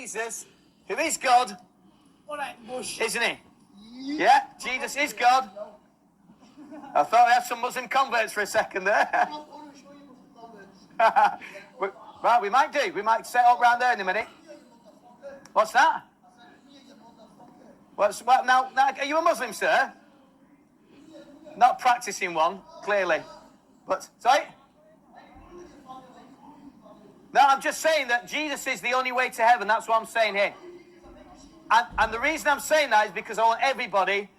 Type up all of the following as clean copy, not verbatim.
Jesus, who is God, isn't he? Yeah, Jesus is God. I thought we had some Muslim converts for a second there. Right, we might do. We might set up round there in a minute. What's that? What now, are you a Muslim, sir? Not practicing one, clearly. But, sorry? No, I'm just saying that Jesus is the only way to heaven. That's what I'm saying here. And the reason I'm saying that is because I want everybody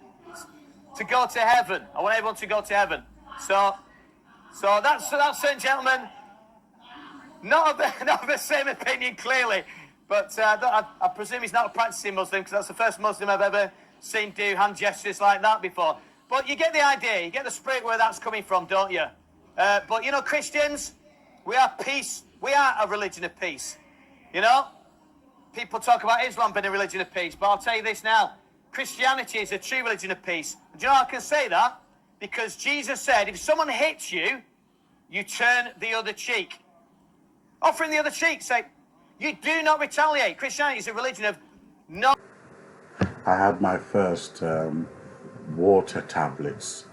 to go to heaven. I want everyone to go to heaven. So that's certain gentlemen, not of the same opinion, clearly. But I presume he's not a practicing Muslim, because that's the first Muslim I've ever seen do hand gestures like that before. But you get the idea. You get the spirit where that's coming from, don't you? But, you know, Christians, we are peace. We are a religion of peace. You know? People talk about Islam being a religion of peace. But I'll tell you this now. Christianity is a true religion of peace. Do you know how I can say that? Because Jesus said, if someone hits you, you turn the other cheek. Offering the other cheek. Say, you do not retaliate. Christianity is a religion of no. I had my first water tablets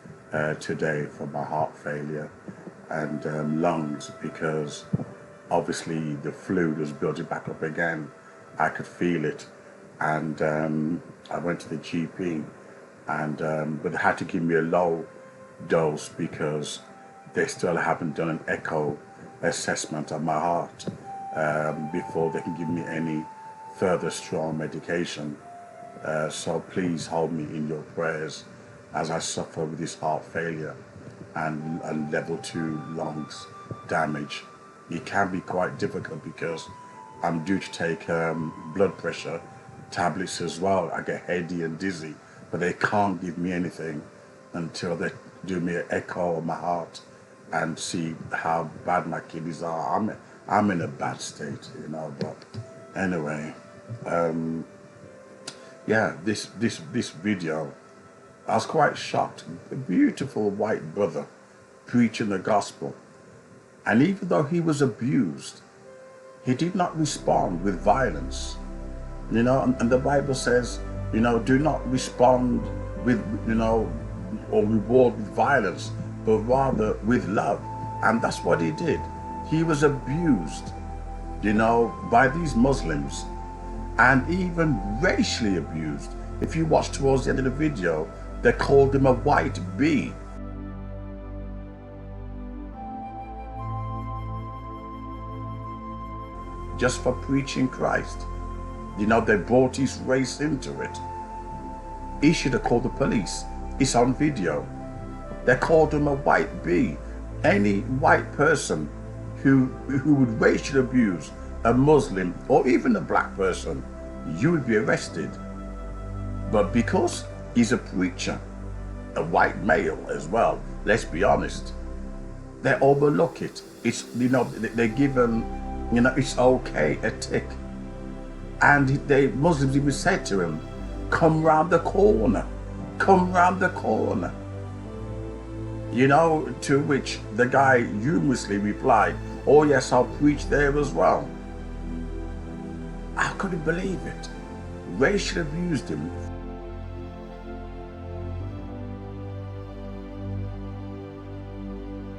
today for my heart failure and lungs, because obviously the fluid was building back up again. I could feel it, and I went to the GP, and but they had to give me a low dose because they still haven't done an echo assessment of my heart before they can give me any further strong medication. So please hold me in your prayers as I suffer with this heart failure and level 2 lungs damage. It can be quite difficult because I'm due to take blood pressure tablets as well. I get heady and dizzy, but they can't give me anything until they do me an echo of my heart and see how bad my kidneys are. I'm in a bad state, you know. But anyway, yeah, this video, I was quite shocked. A beautiful white brother preaching the gospel, and even though he was abused, he did not respond with violence, you know. And the Bible says, you know, do not respond with, you know, or reward with violence, but rather with love. And that's what he did. He was abused, you know, by these Muslims, and even racially abused. If you watch towards the end of the video, they called him a white bee. Just for preaching Christ. You know, they brought his race into it. He should have called the police. It's on video. They called him a white bee. Any white person who would racially abuse a Muslim or even a black person, you would be arrested. But because he's a preacher, a white male as well, let's be honest, they overlook it. It's, you know, they give him, you know, it's okay, a tick. And the Muslims even said to him, come round the corner, come round the corner. You know, to which the guy humorously replied, oh yes, I'll preach there as well. I couldn't believe it. Racially abused him.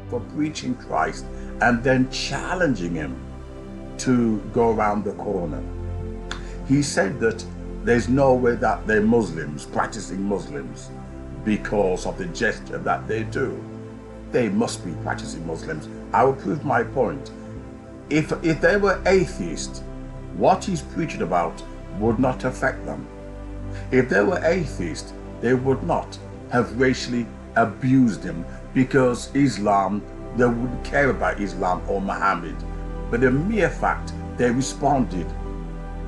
For preaching Christ and then challenging him to go around the corner. He said that there's no way that they're Muslims, practicing Muslims, because of the gesture that they do. They must be practicing Muslims. I will prove my point. If they were atheists, what he's preaching about would not affect them. If they were atheists, they would not have racially abused him, because Islam, they wouldn't care about Islam or Muhammad. But the mere fact they responded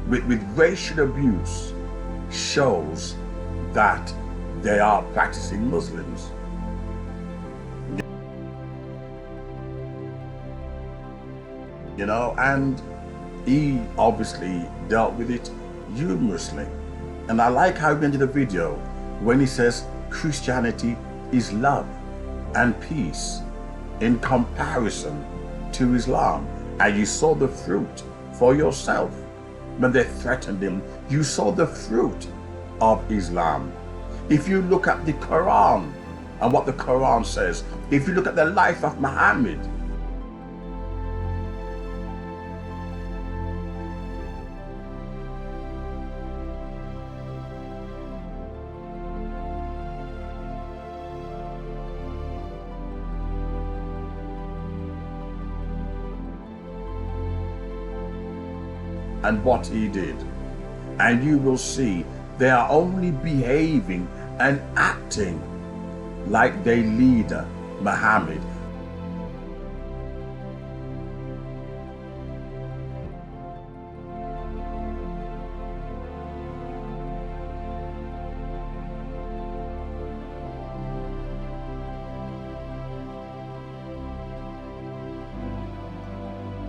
with racial abuse shows that they are practicing Muslims. You know, and he obviously dealt with it humorously. And I like how he ended the video when he says Christianity is love and peace in comparison to Islam. And you saw the fruit for yourself. when they threatened him, you saw the fruit of Islam. If you look at the Quran and what the Quran says, if you look at the life of Muhammad, and what he did, and you will see they are only behaving and acting like their leader, Muhammad.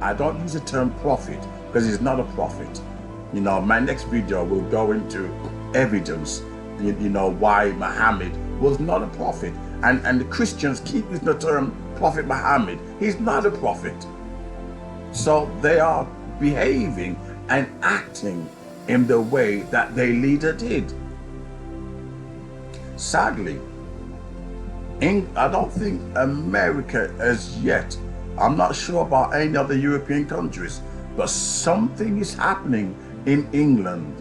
I don't use the term prophet because he's not a prophet. You know, my next video will go into evidence, you know, why Muhammad was not a prophet. And the Christians keep using the term Prophet Muhammad. He's not a prophet. So they are behaving and acting in the way that their leader did. Sadly, I don't think America as yet, I'm not sure about any other European countries, but something is happening in England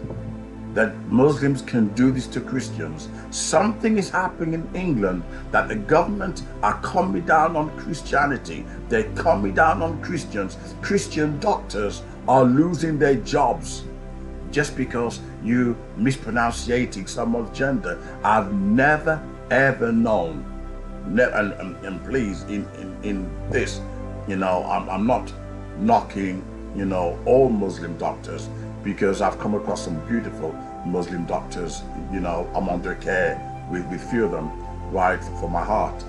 that Muslims can do this to Christians. Something is happening in England that the government are coming down on Christianity. They're coming down on Christians. Christian doctors are losing their jobs just because you mispronunciating someone's gender. I've never ever known, and please in this, you know, I'm not knocking, you know, all Muslim doctors, because I've come across some beautiful Muslim doctors. You know, I'm under care with few of them, right, for my heart.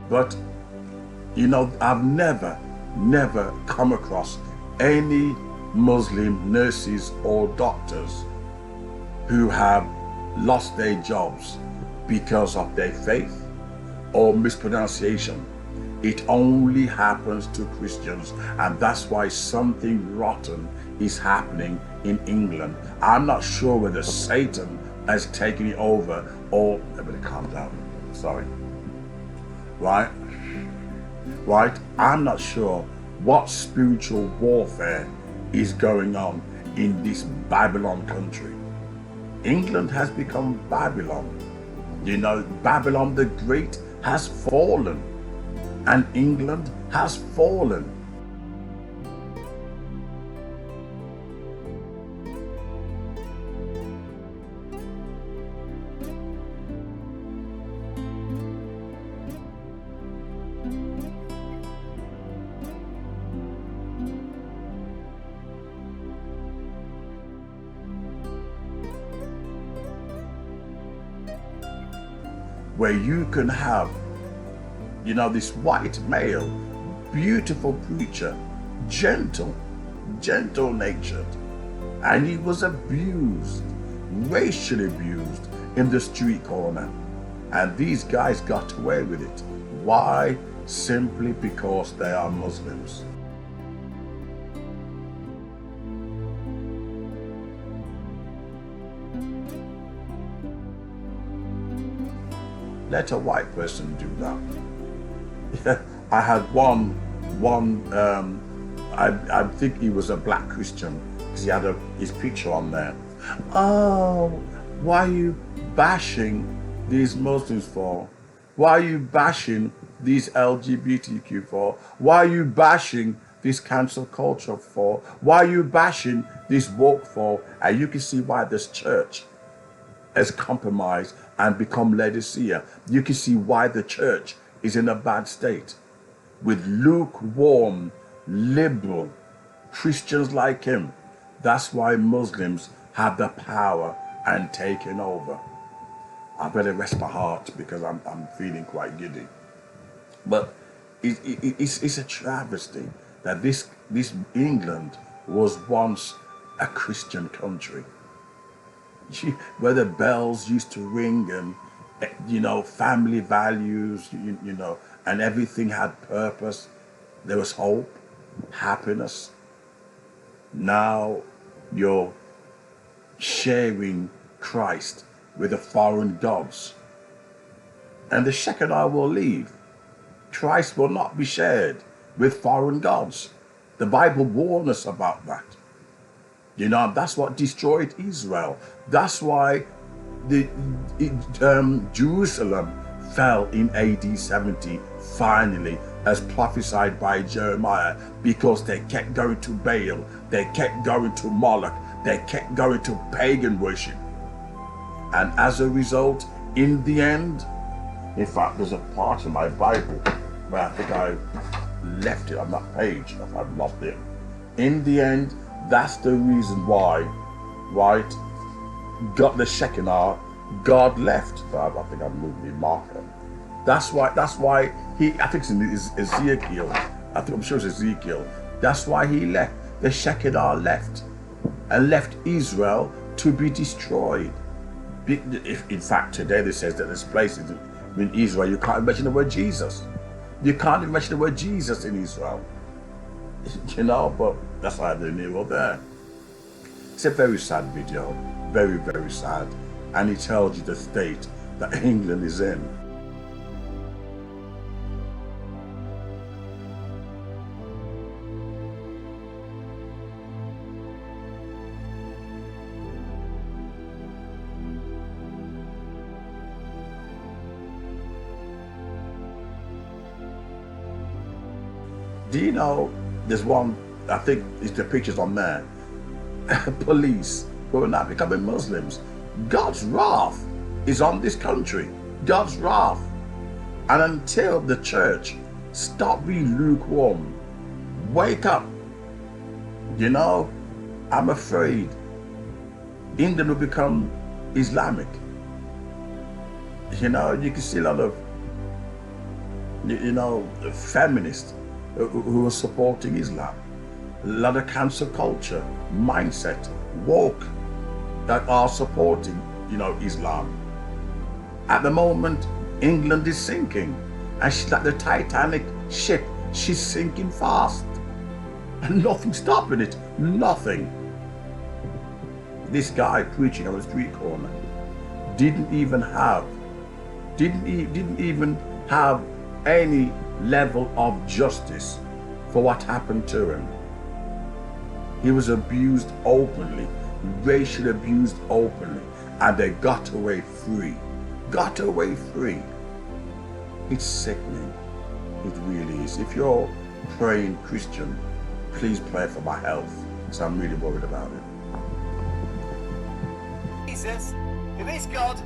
But, you know, I've never come across any Muslim nurses or doctors who have lost their jobs because of their faith or mispronunciation. It only happens to Christians, and that's why something rotten is happening in England. I'm not sure whether Satan has taken it over or, everybody calm down, sorry. Right? I'm not sure what spiritual warfare is going on in this Babylon country. England has become Babylon. You know, Babylon the Great has fallen, and England has fallen. Where you can have, you know, this white male, beautiful preacher, gentle natured, and he was abused, racially abused in the street corner, and these guys got away with it. Why? Simply because they are Muslims. Let a white person do that. I had I think he was a black Christian, because he had his picture on there. Oh, why are you bashing these Muslims for? Why are you bashing these LGBTQ for? Why are you bashing this cancel culture for? Why are you bashing this woke for? And you can see why this church has compromised and become Laodicea. You can see why the church is in a bad state, with lukewarm, liberal Christians like him. That's why Muslims have the power and taken over. I better rest my heart because I'm feeling quite giddy. But it's a travesty that this England was once a Christian country, where the bells used to ring, and you know, family values, you know, and everything had purpose. There was hope, happiness, Now you're sharing Christ with the foreign gods. And the Shekinah will leave. Christ will not be shared with foreign gods. The Bible warns us about that. You know, that's what destroyed Israel. That's why Jerusalem fell in AD 70 finally, as prophesied by Jeremiah, because they kept going to Baal, they kept going to Moloch, they kept going to pagan worship. And as a result, in the end, in fact, there's a part of my Bible where I think I left it on that page, if I've lost it. In the end, that's the reason why, right, got the Shekinah, God left. I think I moved the marker. That's why he, I think it's in Ezekiel, I'm sure it's Ezekiel, that's why he left. The Shekinah left, and left Israel to be destroyed. In fact, today it says that there's places in Israel you can't mention the word Jesus. You can't even mention the word Jesus in Israel. You know, but that's why they're near there. It's a very sad video, very, very sad. And it tells you the state that England is in. Do you know, there's one, I think it's the pictures on there, police who are now becoming Muslims. God's wrath is on this country. God's wrath. And until the church stop being lukewarm, wake up, you know, I'm afraid England will become Islamic. You know, you can see a lot of, you know, feminists who are supporting Islam, a lot of cancel culture, mindset, woke, that are supporting, you know, Islam. At the moment, England is sinking, and she's like the Titanic ship. She's sinking fast, and nothing's stopping it. Nothing. This guy preaching on the street corner didn't even have any level of justice for what happened to him. He was abused openly, racially abused openly, and they got away free. Got away free. It's sickening. It really is. If you're praying Christian, please pray for my health, because I'm really worried about it. Jesus, if he's God,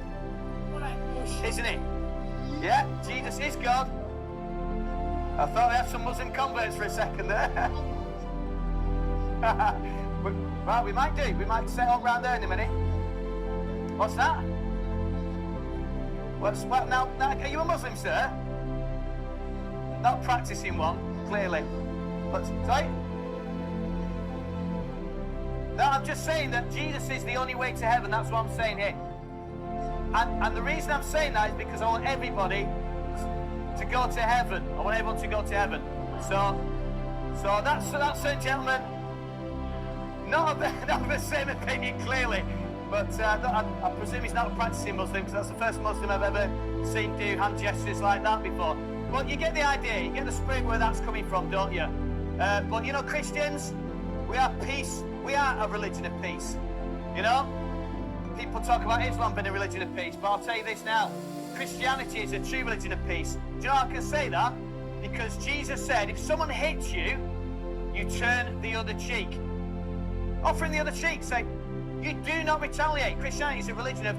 isn't he? Yeah, Jesus is God. I thought we had some Muslim converts for a second there. Well, we might do. We might set up round there in a minute. What's that? What now? Are you a Muslim, sir? Not practicing one, clearly. But, sorry? No, I'm just saying that Jesus is the only way to heaven. That's what I'm saying here. And the reason I'm saying that is because I want everybody to go to heaven. I want everyone to go to heaven. So that's certain gentlemen, not of the same opinion clearly, but I presume he's not a practicing Muslim, because that's the first Muslim I've ever seen do hand gestures like that before. But you get the idea, you get the spirit where that's coming from, don't you? But you know, Christians, we are peace. We are a religion of peace. You know, people talk about Islam being a religion of peace, but I'll tell you this now. Christianity is a true religion of peace. Do you know how I can say that? Because Jesus said, if someone hits you, you turn the other cheek. Offering the other cheek, say, you do not retaliate. Christianity is a religion of